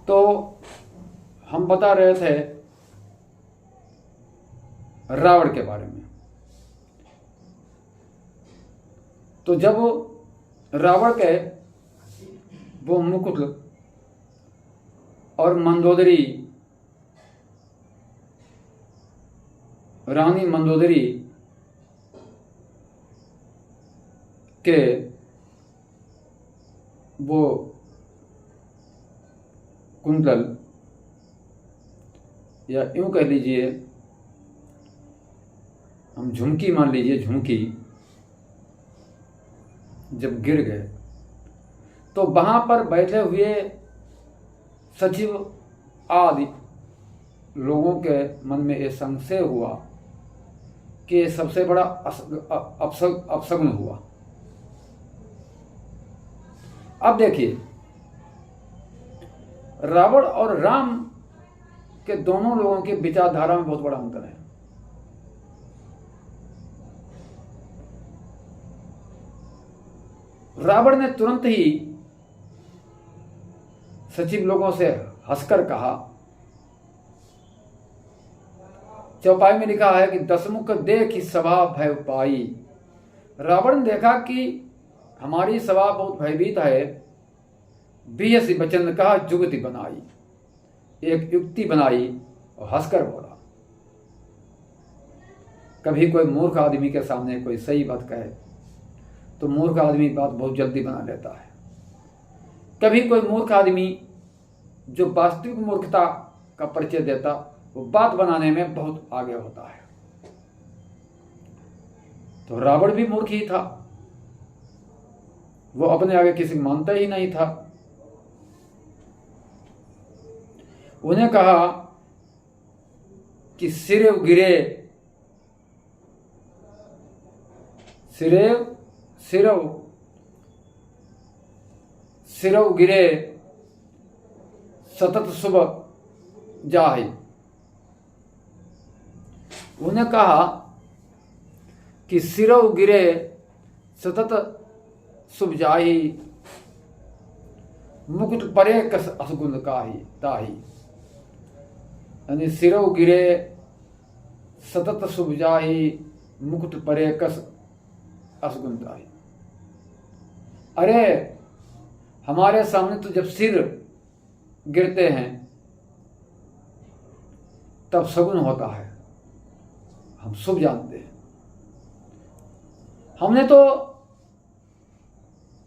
तो हम बता रहे थे रावण के बारे में। तो जब रावण के वो मुकुट और मंदोदरी, रानी मंदोदरी के वो कुंडल, या यूं कह लीजिए, हम झुमकी मान लीजिए, झुमकी जब गिर गए तो वहां पर बैठे हुए सचिव आदि लोगों के मन में ये संशय हुआ कि ये सबसे बड़ा अपशगुन हुआ। अब देखिए, रावण और राम के दोनों लोगों की विचारधारा में बहुत बड़ा अंतर है। रावण ने तुरंत ही सचिव लोगों से हंसकर कहा, चौपाई में लिखा है कि दसमुख देखि सभा भय पाई। रावण ने देखा कि हमारी सभा बहुत भयभीत है, बियसी बचन कहा जुगति बनाई, एक युक्ति बनाई और हंसकर बोला। कभी कोई मूर्ख आदमी के सामने कोई सही बात कहे तो मूर्ख आदमी बात बहुत जल्दी बना लेता है। कभी कोई मूर्ख आदमी जो वास्तविक मूर्खता का परिचय देता, वो बात बनाने में बहुत आगे होता है। तो रावण भी मूर्ख ही था, वो अपने आगे किसी मानता ही नहीं था। उन्हें कहा कि सिरेव गिरे, सिरव गिरे सतत शुभ जाहि। उन्हें कहा कि सिरव गिरे सतत शुभ जाहि, मुकुट परे कस असगुन काही ताही। यानी सिरव गिरे सतत शुभ जाहि, मुकुट परे कस असगुन ताही। अरे हमारे सामने तो जब सिर गिरते हैं तब सगुन होता है, हम शुभ जानते हैं। हमने तो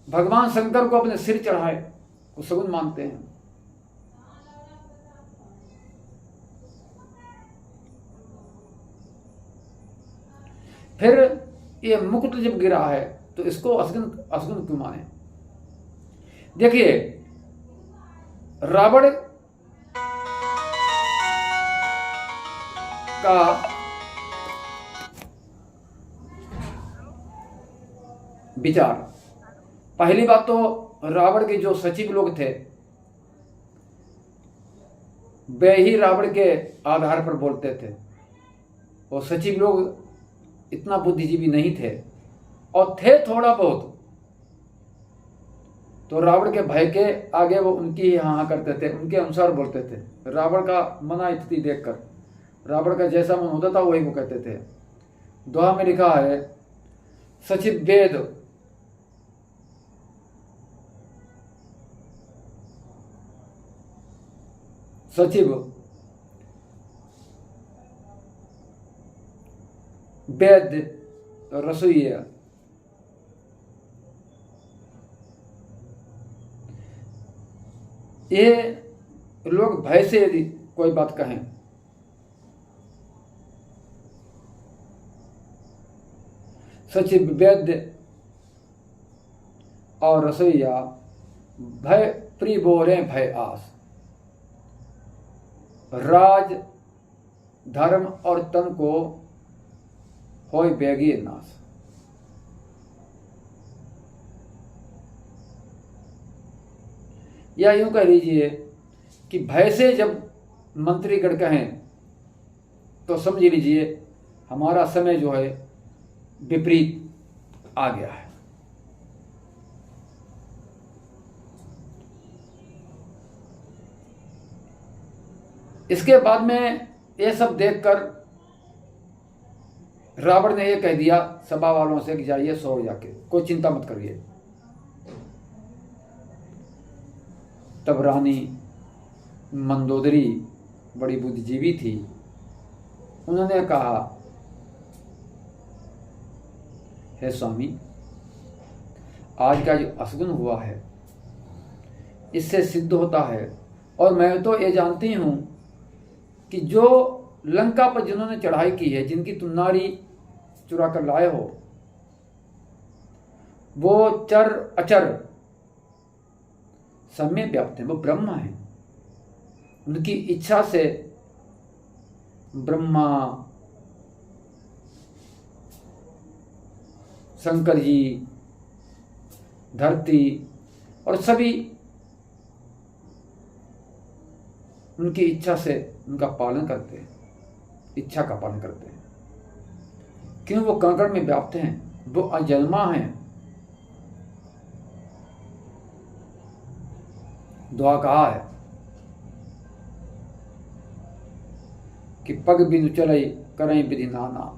भगवान शंकर को अपने सिर चढ़ाए, वो सगुन मानते हैं। फिर ये मुकुट जब गिरा है तो इसको असगुन क्यों माने? देखिए, रावण का विचार, पहली बात तो रावण के जो सचिव लोग थे वे ही रावण के आधार पर बोलते थे, और सचिव लोग इतना बुद्धिजीवी नहीं थे, और थे थोड़ा बहुत, तो रावण के भय के आगे वो उनकी ही हाँ करते थे, उनके अनुसार बोलते थे। रावण का मना स्थिति देखकर रावण का जैसा मन होता था वही वो कहते थे। दोहा में लिखा है, सचिव वेद सचिव वैद्य रसोइया, ये लोग भय से यदि कोई बात कहें सचिव वैद्य और रसोइया भय प्री बोले भय आस, राज धर्म और तन को होय बेगी नाश। या यूं कह लीजिए कि भय से जब मंत्रीगण कहें तो समझ लीजिए हमारा समय जो है विपरीत आ गया है। इसके बाद में ये सब देखकर रावण ने ये कह दिया सभा वालों से कि जाइए सो जाके, कोई चिंता मत करिए। तब रानी मंदोदरी बड़ी बुद्धिजीवी थी, उन्होंने कहा, हे स्वामी, आज का जो असगुन हुआ है इससे सिद्ध होता है, और मैं तो ये जानती हूं कि जो लंका पर जिन्होंने चढ़ाई की है, जिनकी तुम नारी चुरा कर लाए हो, वो चर अचर सब में व्याप्त है, वो ब्रह्म है। उनकी इच्छा से ब्रह्मा, शंकर जी, धरती और सभी उनकी इच्छा से उनका पालन करते हैं, इच्छा का पालन करते हैं, क्यों वो कण कण में व्याप्त हैं, वो अजन्मा हैं। दुआ कहा है कि पग बिनु चलई करें विधि नाना,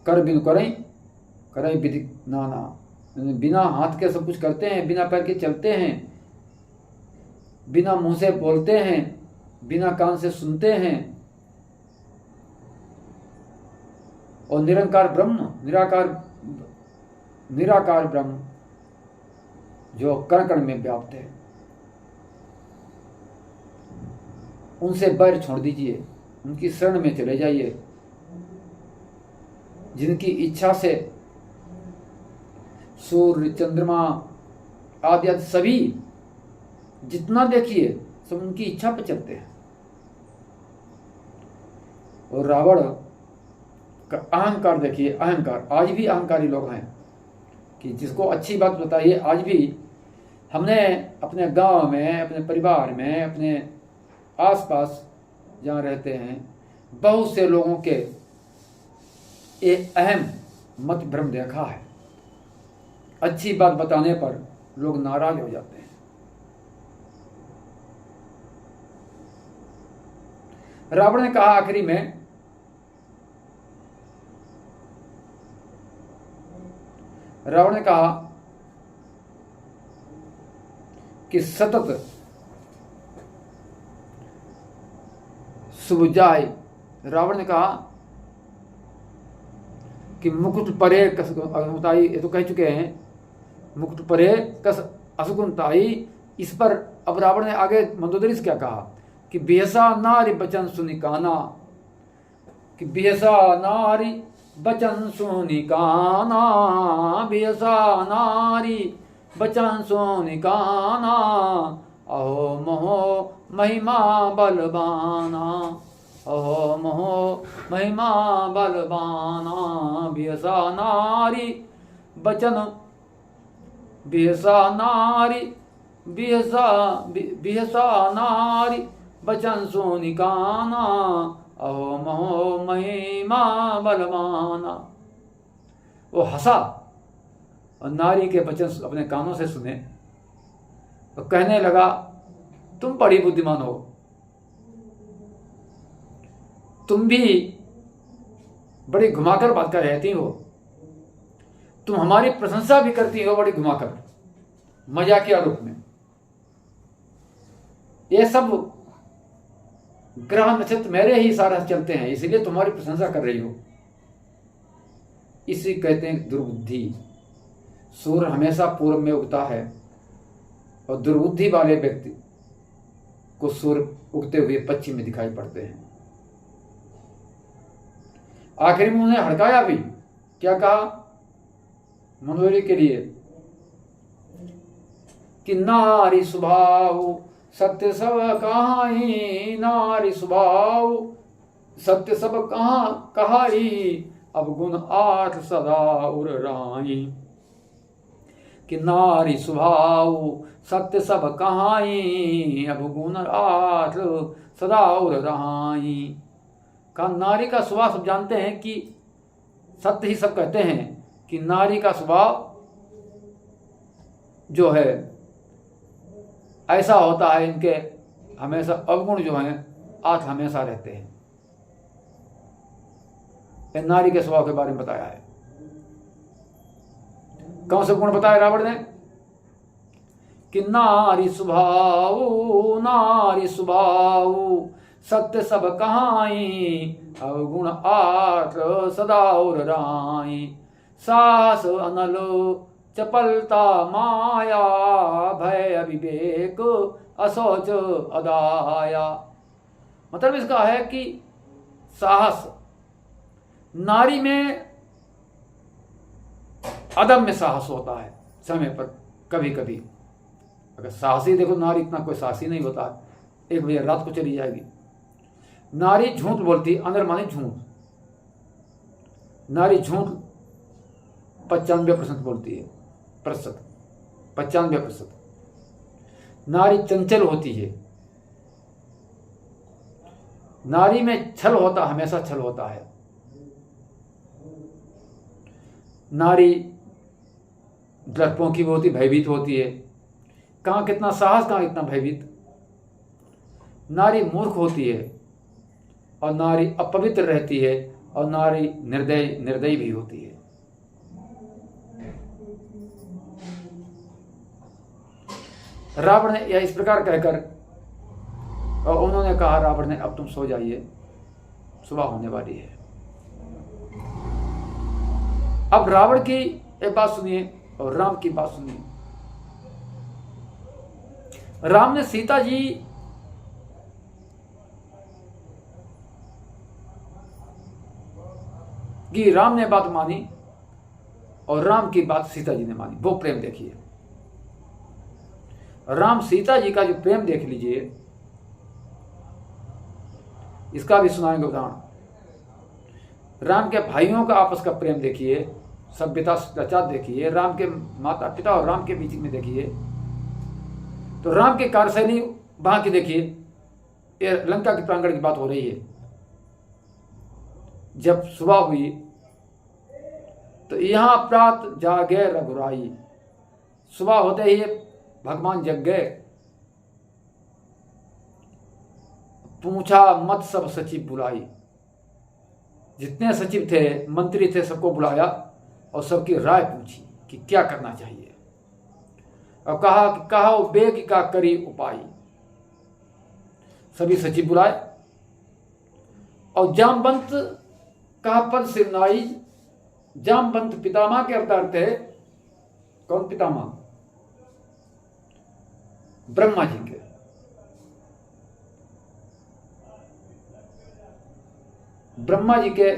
कर बिनु करें विधि नाना। बिना हाथ के सब कुछ करते हैं, बिना पैर के चलते हैं, बिना मुंह से बोलते हैं, बिना कान से सुनते हैं, और निरंकार ब्रह्म, निराकार ब्रह्म जो कण कण में व्याप्त है, उनसे बैर छोड़ दीजिए, उनकी शरण में चले जाइए, जिनकी इच्छा से सूर्य, चंद्रमा आदि सभी जितना देखिए सब उनकी इच्छा पर चलते हैं। और रावण का अहंकार देखिए, अहंकार, आज भी अहंकारी लोग हैं कि जिसको अच्छी बात बताइए, आज भी हमने अपने गांव में, अपने परिवार में, अपने आसपास जहाँ रहते हैं, बहुत से लोगों के एक अहम मत भ्रम देखा है। अच्छी बात बताने पर लोग नाराज हो जाते हैं। रावण ने कहा आखिरी में, रावण ने कहा कि सतत सुबुजाई, रावण ने कहा कि मुकुट परे कस असगुनताई, ये तो कह चुके हैं, मुकुट परे कस असगुनताई। इस पर अब रावण ने आगे मंदोदरी से क्या कहा कि बेहसा नारी बचन सुनी काना, कि बेहसा नारी बचन सुनी काना, बेहसा नारी बचन सुनी काना, अहो मोहो महिमा बलवाना, अहो मोहो महिमा बलवाना। बेहसा नारी बचन, बेहसा नारी, बेहसा नारी बचन सोनी काना, अहो मोहो महिमा बलवाना। वो हंसा और नारी के वचन अपने कानों से सुने तो कहने लगा, तुम बड़ी बुद्धिमान हो, तुम भी बड़ी घुमाकर बात कर रहती हो, तुम हमारी प्रशंसा भी करती हो बड़ी घुमाकर, मजाकिया रूप में। ये सब ग्रह नक्षत्र मेरे ही सारा चलते हैं, इसलिए तुम्हारी प्रशंसा कर रही हो। इसी कहते हैं दुर्बुद्धि। सूर्य हमेशा पूर्व में उगता है और दुर्बुद्धि वाले व्यक्ति को सूर्य उगते हुए पश्चिम में दिखाई पड़ते हैं। आखिर में उन्हें हड़काया भी, क्या कहा मंदोदरी के लिए कि नारी स्वभाव सत्य सब कहाई, नारी स्वभाव सत्य सब कहाई, अब गुण आठ सदा उर राई। कि नारी स्वभाव सत्य सब कहाई, अब गुण आठ सदा उर राई। का नारी का स्वभाव सब जानते हैं कि सत्य ही सब कहते हैं कि नारी का स्वभाव जो है ऐसा होता है इनके हमेशा अवगुण जो हैं आज हमेशा रहते हैं। नारी के स्वभाव के बारे में बताया है। कौन से गुण बताए रावण ने कि नारी स्वभाव सत्य सब कहाई, अवगुण आठ सदा और राई, सास अनल चपलता माया, भय अविवेक असोच अदाया। मतलब इसका है कि साहस, नारी में अदम्य साहस होता है समय पर। कभी कभी अगर साहसी देखो, नारी इतना कोई साहसी नहीं होता, एक बजे रात को चली जाएगी। नारी झूठ बोलती, अंदर माने झूठ। नारी झूठ 95% बोलती है, 95%। नारी चंचल होती है, नारी में छल होता, हमेशा छल होता है। नारी डरपोकी होती, भयभीत होती है। कहाँ कितना साहस, कहाँ कितना भयभीत। नारी मूर्ख होती है और नारी अपवित्र रहती है और नारी निर्दयी भी होती है। रावण ने यह इस प्रकार कहकर, और उन्होंने कहा रावण ने अब तुम सो जाइए, सुबह होने वाली है। अब रावण की एक बात सुनिए और राम की बात सुनिए। राम ने सीता जी की, राम ने बात मानी और राम की बात सीता जी ने मानी। वो प्रेम देखिए, राम सीता जी का जो प्रेम देख लीजिए, इसका भी सुनाएंगे उदाहरण। राम के भाइयों का आपस का प्रेम देखिए, सभ्यता शिष्टाचार देखिए, राम के माता पिता और राम के बीच में देखिए, तो राम की कार्यशैली वहां की देखिए। ये लंका के प्रांगण की बात हो रही है। जब सुबह हुई तो यहां प्रात जागे रघुराई, सुबह होते ही भगवान जग गए। पूछा मत सब सचिव बुलाई, जितने सचिव थे, मंत्री थे, सबको बुलाया और सबकी राय पूछी कि क्या करना चाहिए। और कहा कि कहो बेग का करी उपाय। सभी सचिव बुलाए और जामवंत का पद सिरनाई। जामवंत पितामह के अवतार थे। कौन पितामह? ब्रह्मा जी के। ब्रह्मा जी के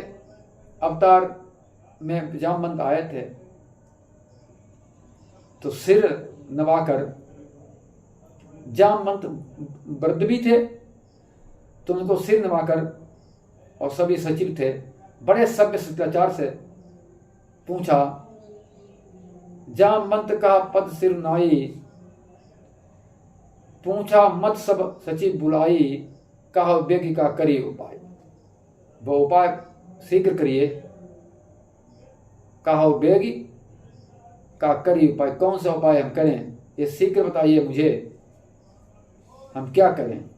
अवतार में जामवंत आए थे, तो सिर नवाकर, जामवंत वृद्ध भी थे तो उनको सिर नवाकर, और सभी सचिव थे, बड़े सभ्य शिष्टाचार से पूछा, जामवंत का पद सिर नाई, पूछा मत सब सचिव बुलाई, कहा बेगी का करी उपाय। वो उपाय शीघ्र करिए। कहा बेगी का करी उपाय, कौन सा उपाय हम करें, ये शीघ्र बताइए मुझे, हम क्या करें।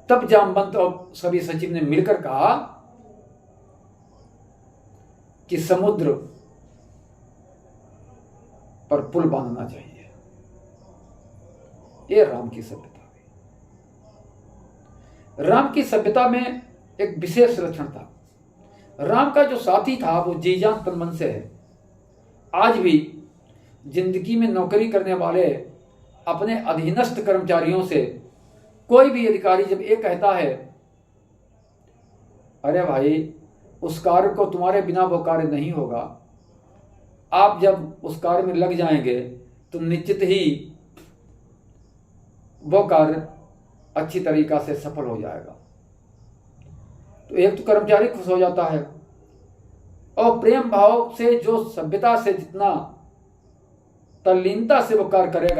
तब जामवंत और सभी सचिव ने मिलकर कहा कि समुद्र पर पुल बांधना चाहिए। ये राम की सभ्यता। राम की सभ्यता में एक विशेष लक्षण था। राम का जो साथी था वो जी जान तन मन से है। आज भी जिंदगी में नौकरी करने वाले अपने अधीनस्थ कर्मचारियों से कोई भी अधिकारी जब ये कहता है, अरे भाई उस कार्य को तुम्हारे बिना वो कार्य नहीं होगा, आप जब उस कार्य में लग जाएंगे तो निश्चित ही वो कार्य अच्छी तरीका से सफल हो जाएगा। तो एक तो कर्मचारी खुश हो जाता है, और प्रेम भाव से जो सभ्यता से जितना तल्लीनता से वो कार्य करेगा,